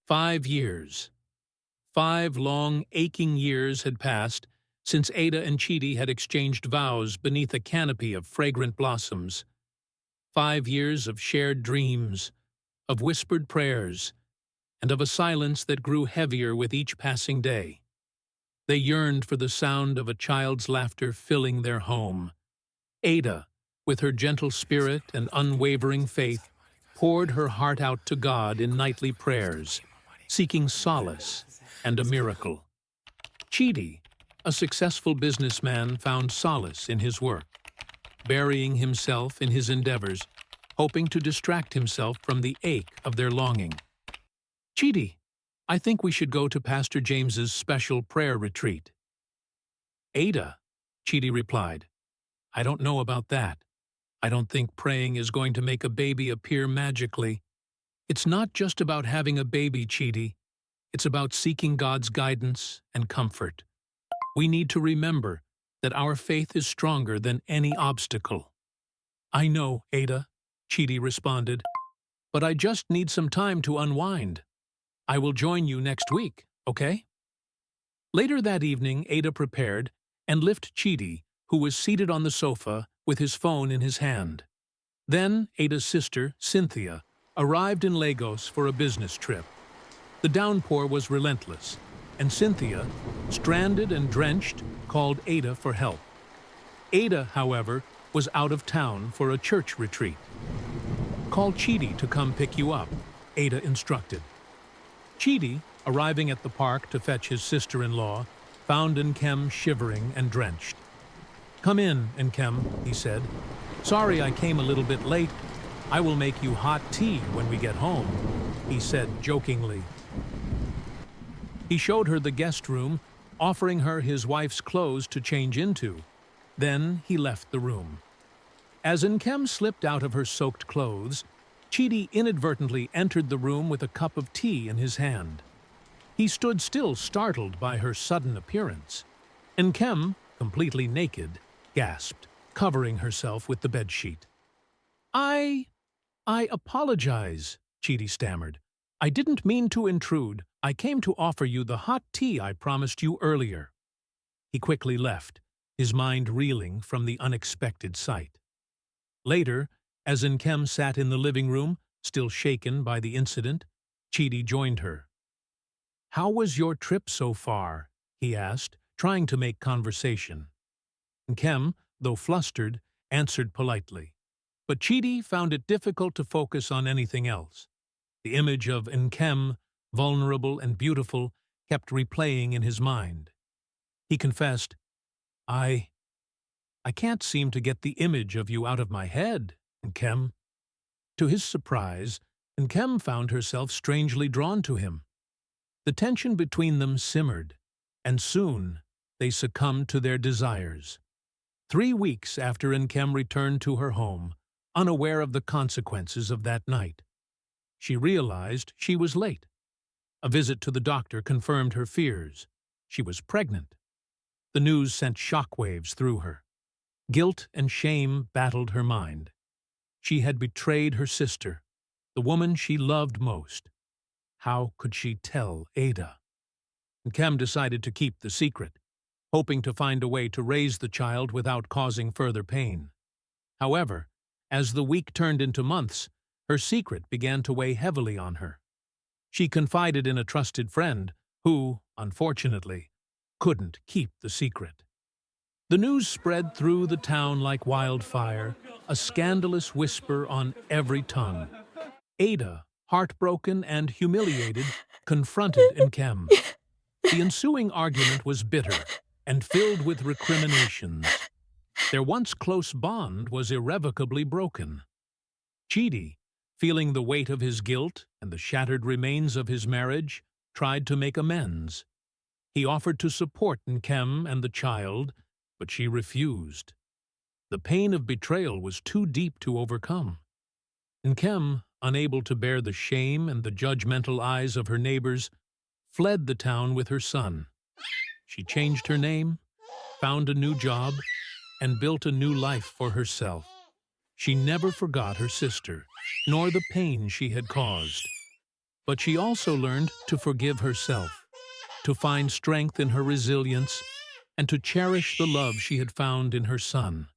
5 years. 5 long, aching years had passed since Ada and Chidi had exchanged vows beneath a canopy of fragrant blossoms. 5 years of shared dreams, of whispered prayers, and of a silence that grew heavier with each passing day. They yearned for the sound of a child's laughter filling their home. Ada, with her gentle spirit and unwavering faith, poured her heart out to God in nightly prayers, seeking solace and a miracle. Chidi, a successful businessman, found solace in his work, burying himself in his endeavors, hoping to distract himself from the ache of their longing. Chidi, I think we should go to Pastor James's special prayer retreat. Ada, Chidi replied, I don't know about that. I don't think praying is going to make a baby appear magically. It's not just about having a baby, Chidi. It's about seeking God's guidance and comfort. We need to remember that our faith is stronger than any obstacle. I know, Ada, Chidi responded, but I just need some time to unwind. I will join you next week, okay? Later that evening, Ada prepared and left Chidi, who was seated on the sofa with his phone in his hand. Then Ada's sister, Cynthia, arrived in Lagos for a business trip. The downpour was relentless, and Cynthia, stranded and drenched, called Ada for help. Ada, however, was out of town for a church retreat. Call Chidi to come pick you up, Ada instructed. Chidi, arriving at the park to fetch his sister-in-law, found Nkem shivering and drenched. Come in, Nkem, he said. Sorry I came a little bit late. I will make you hot tea when we get home, he said jokingly. He showed her the guest room, offering her his wife's clothes to change into. Then he left the room. As Nkem slipped out of her soaked clothes, Chidi inadvertently entered the room with a cup of tea in his hand. He stood still, startled by her sudden appearance. Nkem, completely naked, gasped, covering herself with the bedsheet. I apologize, Chidi stammered. I didn't mean to intrude. I came to offer you the hot tea I promised you earlier. He quickly left, his mind reeling from the unexpected sight. Later, as Nkem sat in the living room, still shaken by the incident, Chidi joined her. How was your trip so far? He asked, trying to make conversation. Nkem, though flustered, answered politely. But Chidi found it difficult to focus on anything else. The image of Nkem, vulnerable and beautiful, kept replaying in his mind. He confessed, I can't seem to get the image of you out of my head, Nkem. To his surprise, Nkem found herself strangely drawn to him. The tension between them simmered, and soon they succumbed to their desires. 3 weeks after Nkem returned to her home, unaware of the consequences of that night, she realized she was late. A visit to the doctor confirmed her fears. She was pregnant. The news sent shockwaves through her. Guilt and shame battled her mind. She had betrayed her sister, the woman she loved most. How could she tell Ada? Nkem decided to keep the secret, hoping to find a way to raise the child without causing further pain. However, as the week turned into months, her secret began to weigh heavily on her. She confided in a trusted friend who, unfortunately, couldn't keep the secret. The news spread through the town like wildfire, a scandalous whisper on every tongue. Ada, heartbroken and humiliated, confronted Nkem. The ensuing argument was bitter and filled with recriminations. Their once close bond was irrevocably broken. Chidi, feeling the weight of his guilt and the shattered remains of his marriage, tried to make amends. He offered to support Nkem and the child, but she refused. The pain of betrayal was too deep to overcome. Nkem, unable to bear the shame and the judgmental eyes of her neighbors, fled the town with her son. She changed her name, found a new job, and built a new life for herself. She never forgot her sister, nor the pain she had caused. But she also learned to forgive herself, to find strength in her resilience, and to cherish the love she had found in her son.